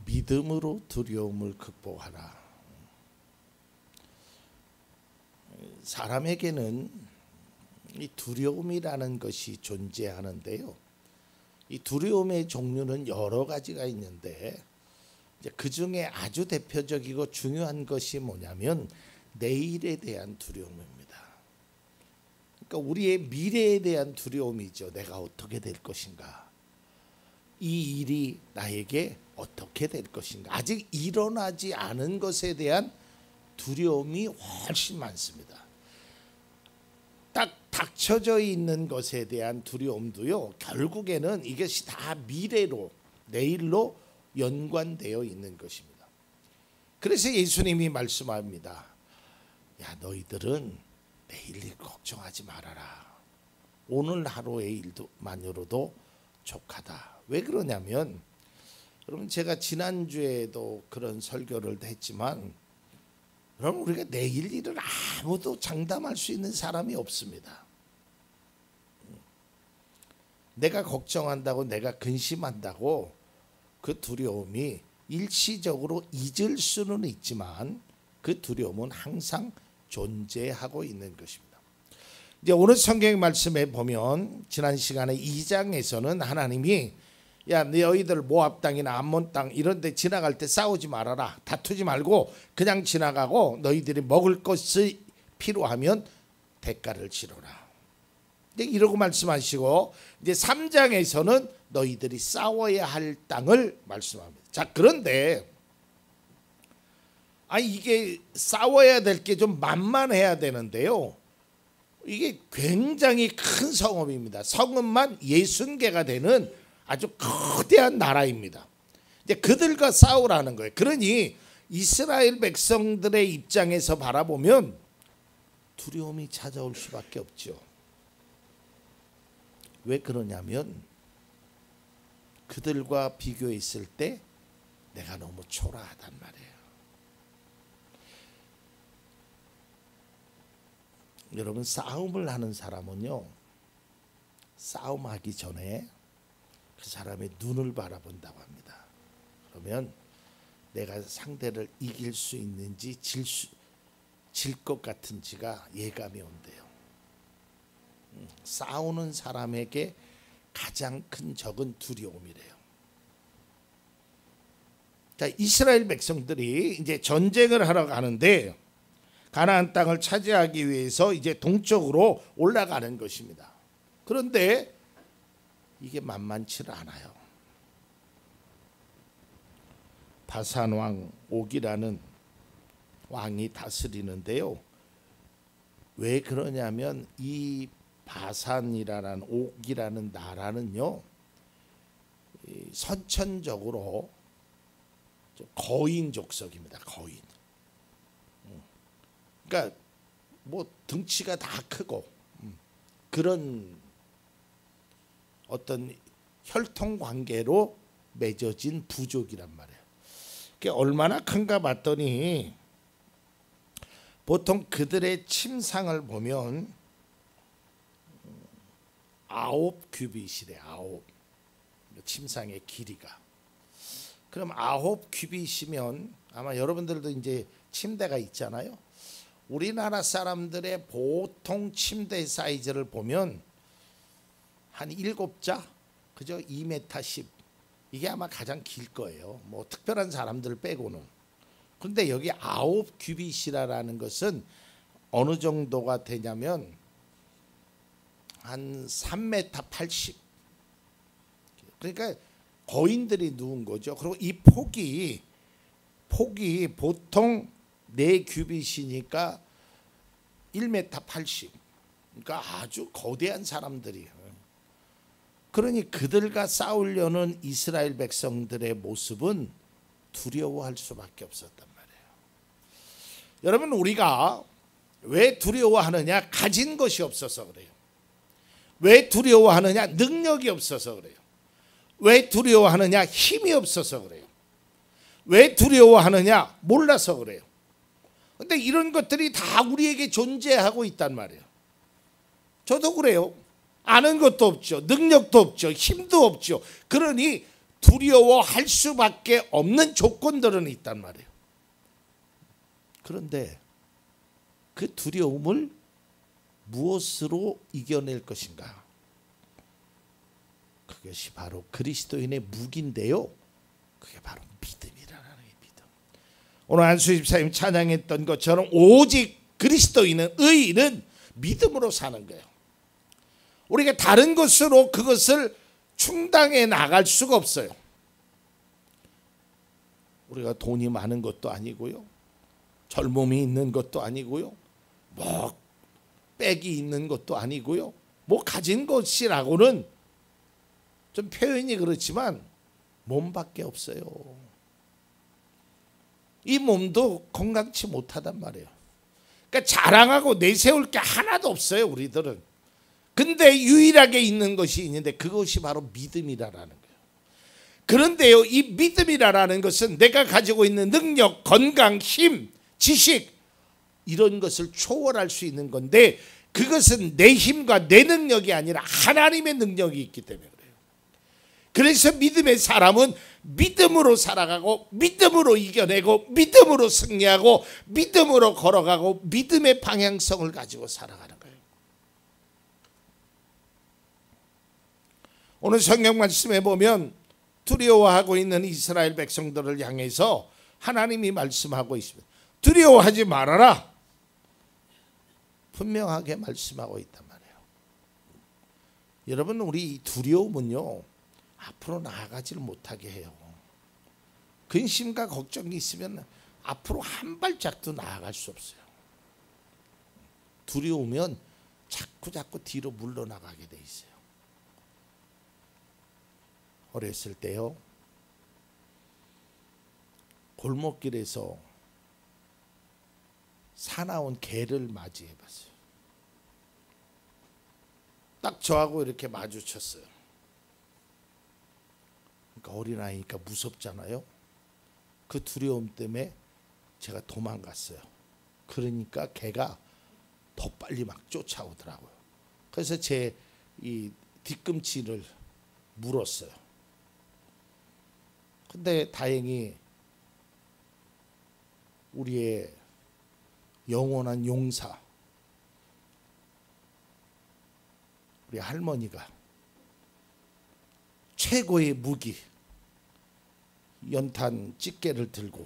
믿음으로 두려움을 극복하라. 사람에게는 이 두려움이라는 것이 존재하는데요. 이 두려움의 종류는 여러 가지가 있는데 그 중에 아주 대표적이고 중요한 것이 뭐냐면 내일에 대한 두려움입니다. 그러니까 우리의 미래에 대한 두려움이죠. 내가 어떻게 될 것인가? 이 일이 나에게 어떻게 될 것인가? 아직 일어나지 않은 것에 대한 두려움이 훨씬 많습니다. 딱 닥쳐져 있는 것에 대한 두려움도요, 결국에는 이것이 다 미래로, 내일로 연관되어 있는 것입니다. 그래서 예수님이 말씀합니다. 야, 너희들은 내일 일 걱정하지 말아라. 오늘 하루의 일만으로도 족하다. 왜 그러냐면, 여러분 제가 지난주에도 그런 설교를 했지만, 그럼 우리가 내일 일을 아무도 장담할 수 있는 사람이 없습니다. 내가 걱정한다고, 내가 근심한다고 그 두려움이 일시적으로 잊을 수는 있지만 그 두려움은 항상 존재하고 있는 것입니다. 이제 오늘 성경 말씀에 보면 지난 시간에 2장에서는 하나님이 야, 너희들 모압 땅이나 암몬 땅 이런 데 지나갈 때 싸우지 말아라. 다투지 말고 그냥 지나가고 너희들이 먹을 것이 필요하면 대가를 치러라. 이러고 말씀하시고 이제 3장에서는 너희들이 싸워야 할 땅을 말씀합니다. 자, 그런데 이게 싸워야 될 게 좀 만만해야 되는데요. 이게 굉장히 큰 성읍입니다. 성읍만 60개가 되는 아주 거대한 나라입니다. 이제 그들과 싸우라는 거예요. 그러니 이스라엘 백성들의 입장에서 바라보면 두려움이 찾아올 수밖에 없죠. 왜 그러냐면 그들과 비교했을 때 내가 너무 초라하단 말이에요. 여러분, 싸움을 하는 사람은요, 싸움하기 전에 그 사람의 눈을 바라본다고 합니다. 그러면 내가 상대를 이길 수 있는지 질 것 같은지가 예감이 온대요. 싸우는 사람에게 가장 큰 적은 두려움이래요. 자, 이스라엘 백성들이 이제 전쟁을 하러 가는데 가나안 땅을 차지하기 위해서 이제 동쪽으로 올라가는 것입니다. 그런데 이게 만만치 않아요. 바산 왕 옥이라는 왕이 다스리는데요. 왜 그러냐면 이 바산이라는 옥이라는 나라는요, 선천적으로 거인 족속입니다. 거인. 그러니까 뭐 등치가 다 크고 그런 어떤 혈통 관계로 맺어진 부족이란 말이에요. 그게 얼마나 큰가 봤더니 보통 그들의 침상을 보면 9규빗이래. 9 침상의 길이가. 그럼 9규빗이면 아마 여러분들도 이제 침대가 있잖아요. 우리나라 사람들의 보통 침대 사이즈를 보면 한 7자, 그죠? 2m 10. 이게 아마 가장 길 거예요. 뭐 특별한 사람들 빼고는. 그런데 여기 9규빗이라는 것은 어느 정도가 되냐면 한 3m 80. 그러니까 거인들이 누운 거죠. 그리고 이 폭이 보통 4규빗이니까 1m 80. 그러니까 아주 거대한 사람들이에요. 그러니 그들과 싸우려는 이스라엘 백성들의 모습은 두려워할 수밖에 없었단 말이에요. 여러분, 우리가 왜 두려워하느냐? 가진 것이 없어서 그래요. 왜 두려워하느냐? 능력이 없어서 그래요. 왜 두려워하느냐? 힘이 없어서 그래요. 왜 두려워하느냐? 몰라서 그래요. 근데 이런 것들이 다 우리에게 존재하고 있단 말이에요. 저도 그래요. 아는 것도 없죠. 능력도 없죠. 힘도 없죠. 그러니 두려워할 수밖에 없는 조건들은 있단 말이에요. 그런데 그 두려움을 무엇으로 이겨낼 것인가? 그것이 바로 그리스도인의 무기인데요. 그게 바로 믿음이라는 게 믿음. 오늘 안수 집사님 찬양했던 것처럼 오직 그리스도인은, 의인은 믿음으로 사는 거예요. 우리가 다른 것으로 그것을 충당해 나갈 수가 없어요. 우리가 돈이 많은 것도 아니고요, 젊음이 있는 것도 아니고요, 뭐 빽이 있는 것도 아니고요, 뭐 가진 것이라고는 좀 표현이 그렇지만 몸밖에 없어요. 이 몸도 건강치 못하단 말이에요. 그러니까 자랑하고 내세울 게 하나도 없어요, 우리들은. 근데 유일하게 있는 것이 있는데 그것이 바로 믿음이라는 거예요. 그런데요, 이 믿음이라는 것은 내가 가지고 있는 능력, 건강, 힘, 지식, 이런 것을 초월할 수 있는 건데, 그것은 내 힘과 내 능력이 아니라 하나님의 능력이 있기 때문에 그래요. 그래서 믿음의 사람은 믿음으로 살아가고, 믿음으로 이겨내고, 믿음으로 승리하고, 믿음으로 걸어가고, 믿음의 방향성을 가지고 살아가는 거예요. 오늘 성경 말씀에 보면 두려워하고 있는 이스라엘 백성들을 향해서 하나님이 말씀하고 있습니다. 두려워하지 말아라. 분명하게 말씀하고 있단 말이에요. 여러분, 우리 두려움은요, 앞으로 나아가지를 못하게 해요. 근심과 걱정이 있으면 앞으로 한 발짝도 나아갈 수 없어요. 두려우면 자꾸 뒤로 물러나가게 돼 있어요. 어렸을 때요, 골목길에서 사나운 개를 맞이해 봤어요. 딱 저하고 이렇게 마주쳤어요. 그러니까 어린아이니까 무섭잖아요. 그 두려움 때문에 제가 도망갔어요. 그러니까 개가 더 빨리 막 쫓아오더라고요. 그래서 제 이 뒤꿈치를 물었어요. 근데 다행히 우리의 영원한 용사, 우리 할머니가 최고의 무기 연탄 집게를 들고,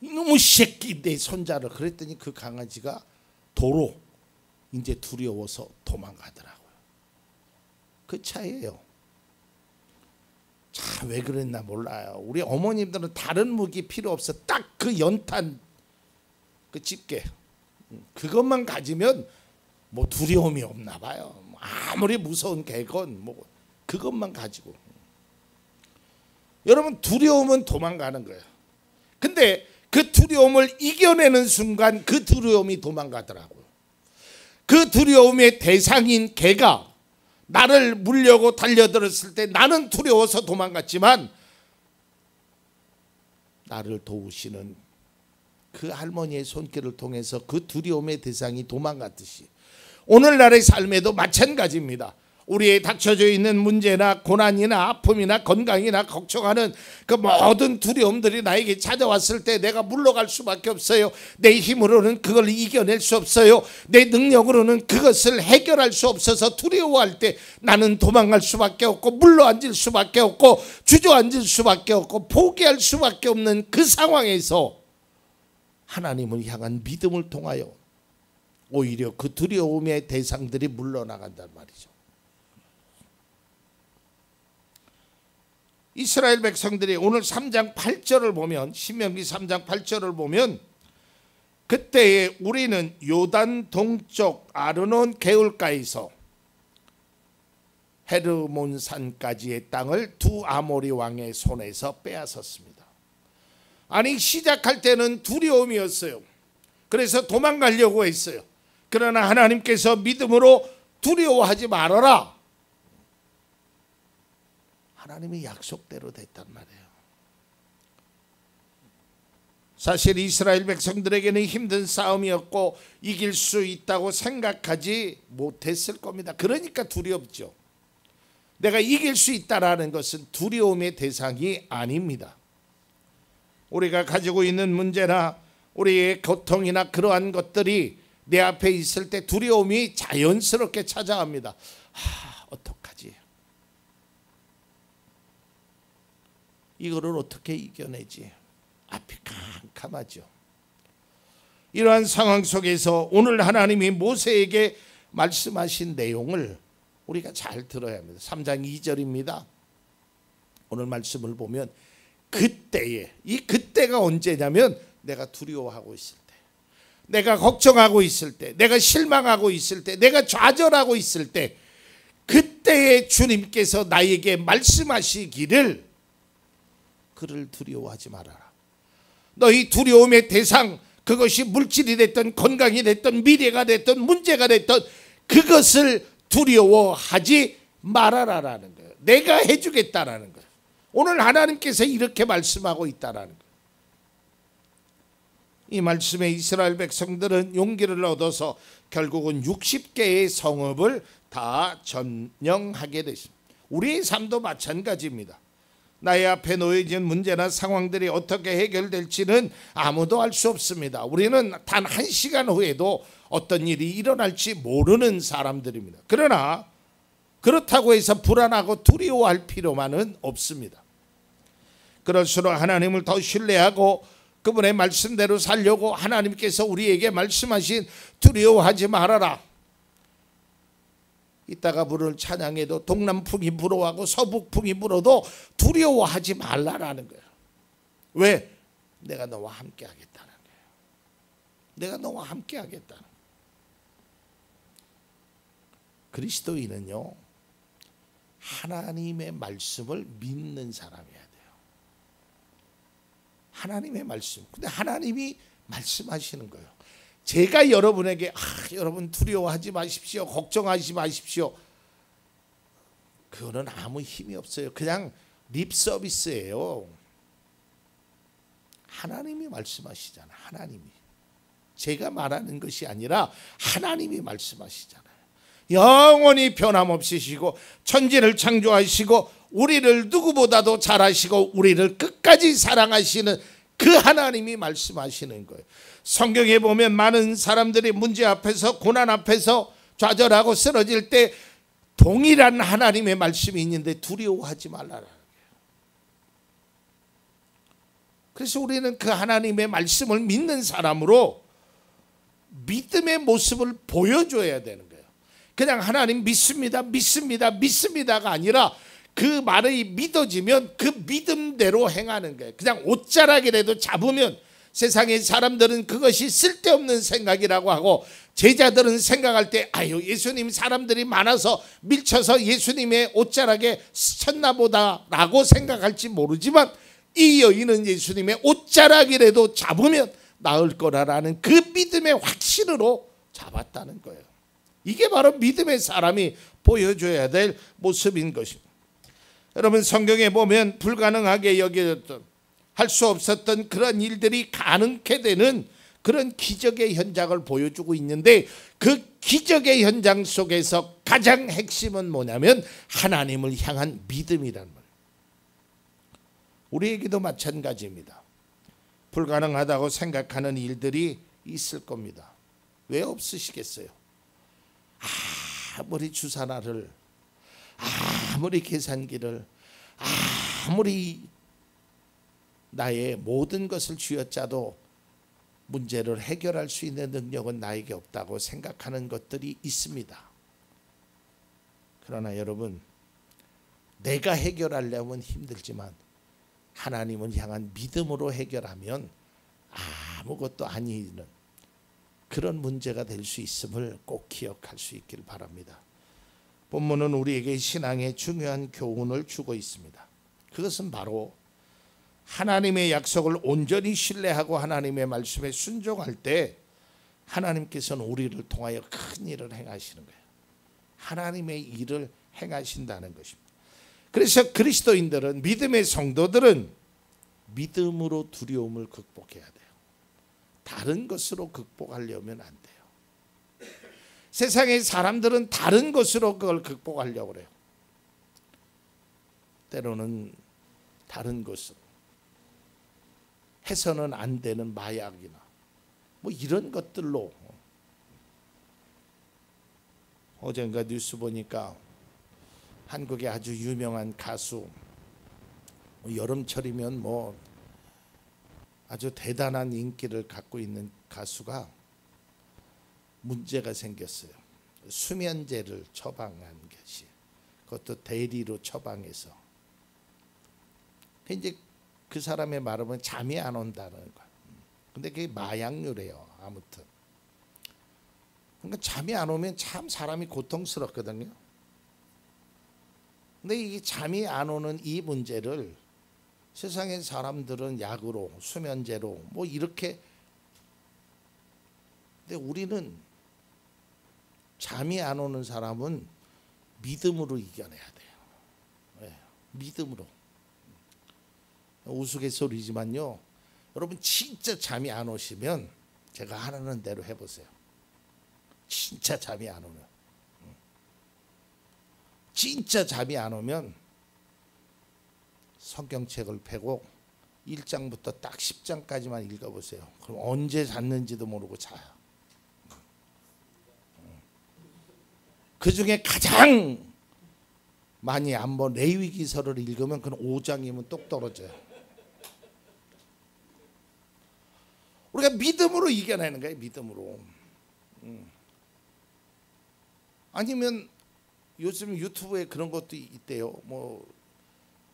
이놈의 새끼 내 손자를, 그랬더니 그 강아지가 도로 이제 두려워서 도망가더라고요. 그 차이예요. 자, 왜 그랬나 몰라요. 우리 어머님들은 다른 무기 필요 없어. 딱 그 연탄 그 집게, 그것만 가지면 뭐 두려움이 없나 봐요. 아무리 무서운 개건 뭐 그것만 가지고. 여러분, 두려움은 도망가는 거예요. 근데 그 두려움을 이겨내는 순간 그 두려움이 도망가더라고요. 그 두려움의 대상인 개가 나를 물려고 달려들었을 때 나는 두려워서 도망갔지만, 나를 도우시는 그 할머니의 손길을 통해서 그 두려움의 대상이 도망갔듯이 오늘날의 삶에도 마찬가지입니다. 우리의 닥쳐져 있는 문제나 고난이나 아픔이나 건강이나 걱정하는 그 모든 두려움들이 나에게 찾아왔을 때 내가 물러갈 수밖에 없어요. 내 힘으로는 그걸 이겨낼 수 없어요. 내 능력으로는 그것을 해결할 수 없어서 두려워할 때 나는 도망갈 수밖에 없고, 물러앉을 수밖에 없고, 주저앉을 수밖에 없고, 포기할 수밖에 없는 그 상황에서 하나님을 향한 믿음을 통하여 오히려 그 두려움의 대상들이 물러나간단 말이죠. 이스라엘 백성들이 오늘 3장 8절을 보면, 신명기 3장 8절을 보면, 그때에 우리는 요단 동쪽 아르논 개울가에서 헤르몬 산까지의 땅을 두 아모리 왕의 손에서 빼앗았습니다. 아니, 시작할 때는 두려움이었어요. 그래서 도망가려고 했어요. 그러나 하나님께서 믿음으로 두려워하지 말아라, 하나님의 약속대로 됐단 말이에요. 사실 이스라엘 백성들에게는 힘든 싸움이었고 이길 수 있다고 생각하지 못했을 겁니다. 그러니까 두렵죠. 내가 이길 수 있다라는 것은 두려움의 대상이 아닙니다. 우리가 가지고 있는 문제나 우리의 고통이나 그러한 것들이 내 앞에 있을 때 두려움이 자연스럽게 찾아옵니다. 어떡하지? 이거를 어떻게 이겨내지? 앞이 캄캄하죠. 이러한 상황 속에서 오늘 하나님이 모세에게 말씀하신 내용을 우리가 잘 들어야 합니다. 3장 2절입니다. 오늘 말씀을 보면 그때에, 이 그때가 언제냐면 내가 두려워하고 있을 때, 내가 걱정하고 있을 때, 내가 실망하고 있을 때, 내가 좌절하고 있을 때, 그때에 주님께서 나에게 말씀하시기를 그를 두려워하지 말아라. 너희 두려움의 대상, 그것이 물질이 됐든 건강이 됐든 미래가 됐든 문제가 됐든 그것을 두려워하지 말아라라는 거예요. 내가 해주겠다라는 거예요. 오늘 하나님께서 이렇게 말씀하고 있다라는 거예요. 이 말씀에 이스라엘 백성들은 용기를 얻어서 결국은 60개의 성읍을 다 점령하게 됐습니다. 우리의 삶도 마찬가지입니다. 나의 앞에 놓여진 문제나 상황들이 어떻게 해결될지는 아무도 알 수 없습니다. 우리는 단 1시간 후에도 어떤 일이 일어날지 모르는 사람들입니다. 그러나 그렇다고 해서 불안하고 두려워할 필요만은 없습니다. 그럴수록 하나님을 더 신뢰하고 그분의 말씀대로 살려고 하나님께서 우리에게 말씀하신 두려워하지 말아라. 이따가 부를 찬양에도 동남풍이 불어하고 서북풍이 불어도 두려워하지 말라라는 거예요. 왜? 내가 너와 함께 하겠다는 거예요. 내가 너와 함께 하겠다는 거예요. 그리스도인은요, 하나님의 말씀을 믿는 사람이어야 돼요. 하나님의 말씀. 근데 하나님이 말씀하시는 거예요. 제가 여러분에게 여러분 두려워하지 마십시오. 걱정하지 마십시오. 그거는 아무 힘이 없어요. 그냥 립 서비스예요. 하나님이 말씀하시잖아요. 하나님이. 제가 말하는 것이 아니라 하나님이 말씀하시잖아요. 영원히 변함없으시고 천지를 창조하시고 우리를 누구보다도 잘하시고 우리를 끝까지 사랑하시는 그 하나님이 말씀하시는 거예요. 성경에 보면 많은 사람들이 문제 앞에서 고난 앞에서 좌절하고 쓰러질 때 동일한 하나님의 말씀이 있는데 두려워하지 말라라는 거예요. 그래서 우리는 그 하나님의 말씀을 믿는 사람으로 믿음의 모습을 보여줘야 되는 거예요. 그냥 하나님 믿습니다, 믿습니다, 믿습니다가 아니라 그 말이 믿어지면 그 믿음대로 행하는 거예요. 그냥 옷자락이라도 잡으면 세상의 사람들은 그것이 쓸데없는 생각이라고 하고 제자들은 생각할 때 예수님 사람들이 많아서 밀쳐서 예수님의 옷자락에 스쳤나 보다라고 생각할지 모르지만 이 여인은 예수님의 옷자락이라도 잡으면 나을 거라는 그 믿음의 확신으로 잡았다는 거예요. 이게 바로 믿음의 사람이 보여줘야 될 모습인 것입니다. 여러분 성경에 보면 불가능하게 여겨졌던 할 수 없었던 그런 일들이 가능케 되는 그런 기적의 현장을 보여주고 있는데 그 기적의 현장 속에서 가장 핵심은 뭐냐면 하나님을 향한 믿음이란 말이에요. 우리에게도 마찬가지입니다. 불가능하다고 생각하는 일들이 있을 겁니다. 왜 없으시겠어요? 아무리 주사나를 아무리 계산기를 아무리 나의 모든 것을 쥐어짜도 문제를 해결할 수 있는 능력은 나에게 없다고 생각하는 것들이 있습니다. 그러나 여러분 내가 해결하려면 힘들지만 하나님을 향한 믿음으로 해결하면 아무것도 아니는 그런 문제가 될 수 있음을 꼭 기억할 수 있길 바랍니다. 본문은 우리에게 신앙의 중요한 교훈을 주고 있습니다. 그것은 바로 하나님의 약속을 온전히 신뢰하고 하나님의 말씀에 순종할 때 하나님께서는 우리를 통하여 큰 일을 행하시는 거예요. 하나님의 일을 행하신다는 것입니다. 그래서 그리스도인들은 믿음의 성도들은 믿음으로 두려움을 극복해야 돼요. 다른 것으로 극복하려면 안 돼요. 세상의 사람들은 다른 것으로 그걸 극복하려고 그래요. 때로는 다른 것으로 해서는 안 되는 마약이나 뭐 이런 것들로. 어젠가 뉴스 보니까 한국의 아주 유명한 가수, 여름철이면 뭐 아주 대단한 인기를 갖고 있는 가수가 문제가 생겼어요. 수면제를 처방한 것이, 그것도 대리로 처방해서. 이제 그 사람의 말하면 잠이 안 온다는 거야. 근데 그게 마약류래요. 아무튼 그러니까 잠이 안 오면 참 사람이 고통스럽거든요. 근데 이 잠이 안 오는 이 문제를 세상의 사람들은 약으로, 수면제로 뭐 이렇게. 근데 우리는 잠이 안 오는 사람은 믿음으로 이겨내야 돼요. 네, 믿음으로. 우스갯소리지만요, 여러분 진짜 잠이 안 오시면 제가 하라는 대로 해보세요. 진짜 잠이 안 오면, 진짜 잠이 안 오면 성경책을 펴고 1장부터 딱 10장까지만 읽어보세요. 그럼 언제 잤는지도 모르고 자요. 그 중에 가장 많이 안 본 레위기서를 읽으면 그건 5장이면 똑 떨어져요. 우리가 믿음으로 이겨내는 거예요. 믿음으로. 아니면 요즘 유튜브에 그런 것도 있대요. 뭐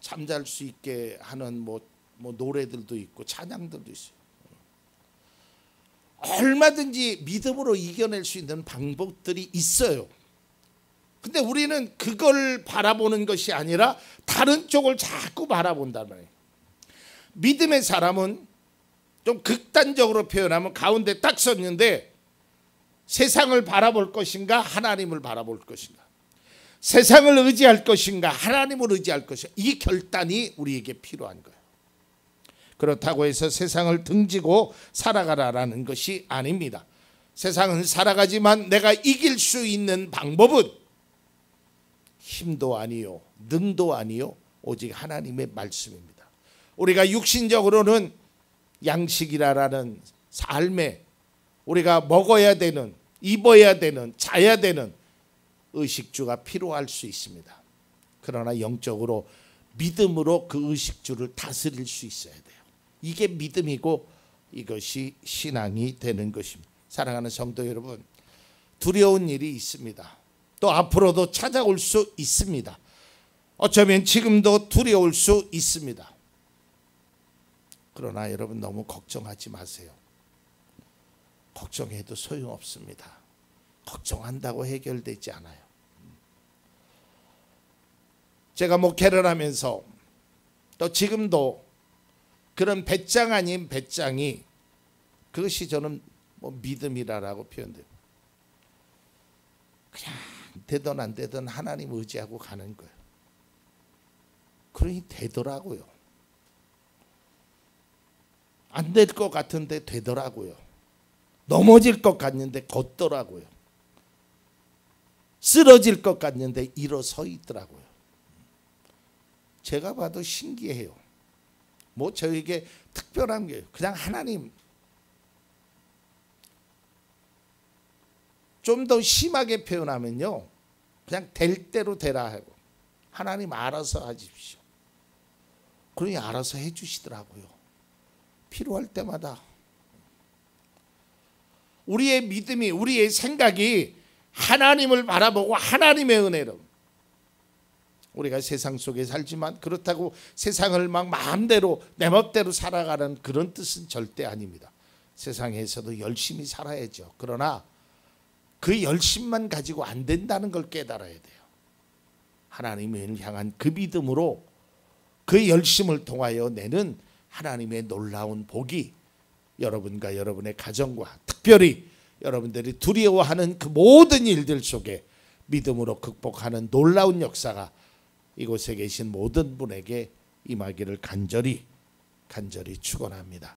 잠잘 수 있게 하는 뭐 노래들도 있고 찬양들도 있어요. 얼마든지 믿음으로 이겨낼 수 있는 방법들이 있어요. 근데 우리는 그걸 바라보는 것이 아니라 다른 쪽을 자꾸 바라본단 말이에요. 믿음의 사람은 좀 극단적으로 표현하면 가운데 딱 섰는데, 세상을 바라볼 것인가 하나님을 바라볼 것인가, 세상을 의지할 것인가 하나님을 의지할 것인가, 이 결단이 우리에게 필요한 거예요. 그렇다고 해서 세상을 등지고 살아가라라는 것이 아닙니다. 세상은 살아가지만 내가 이길 수 있는 방법은 힘도 아니요 능도 아니요 오직 하나님의 말씀입니다. 우리가 육신적으로는 양식이라는 삶에 우리가 먹어야 되는, 입어야 되는, 자야 되는 의식주가 필요할 수 있습니다. 그러나 영적으로 믿음으로 그 의식주를 다스릴 수 있어야 돼요. 이게 믿음이고 이것이 신앙이 되는 것입니다. 사랑하는 성도 여러분, 두려운 일이 있습니다. 또 앞으로도 찾아올 수 있습니다. 어쩌면 지금도 두려울 수 있습니다. 그러나 여러분 너무 걱정하지 마세요. 걱정해도 소용없습니다. 걱정한다고 해결되지 않아요. 제가 목회를 하면서 또 지금도 그런 배짱 아닌 배짱이, 그것이 저는 뭐 믿음이라고 표현돼요. 그냥 되든 안 되든 하나님 의지하고 가는 거예요. 그러니 되더라고요. 안 될 것 같은데 되더라고요. 넘어질 것 같는데 걷더라고요. 쓰러질 것 같는데 일어서 있더라고요. 제가 봐도 신기해요. 뭐 저에게 특별한 게 그냥 하나님. 좀 더 심하게 표현하면요, 그냥 될 대로 되라 하고 하나님 알아서 하십시오. 그러니 알아서 해주시더라고요. 필요할 때마다. 우리의 믿음이, 우리의 생각이 하나님을 바라보고 하나님의 은혜로. 우리가 세상 속에 살지만 그렇다고 세상을 막 마음대로 내 멋대로 살아가는 그런 뜻은 절대 아닙니다. 세상에서도 열심히 살아야죠. 그러나 그 열심만 가지고 안 된다는 걸 깨달아야 돼요. 하나님을 향한 그 믿음으로 그 열심을 통하여 내는 하나님의 놀라운 복이 여러분과 여러분의 가정과 특별히 여러분들이 두려워하는 그 모든 일들 속에 믿음으로 극복하는 놀라운 역사가 이곳에 계신 모든 분에게 임하기를 간절히 축원합니다.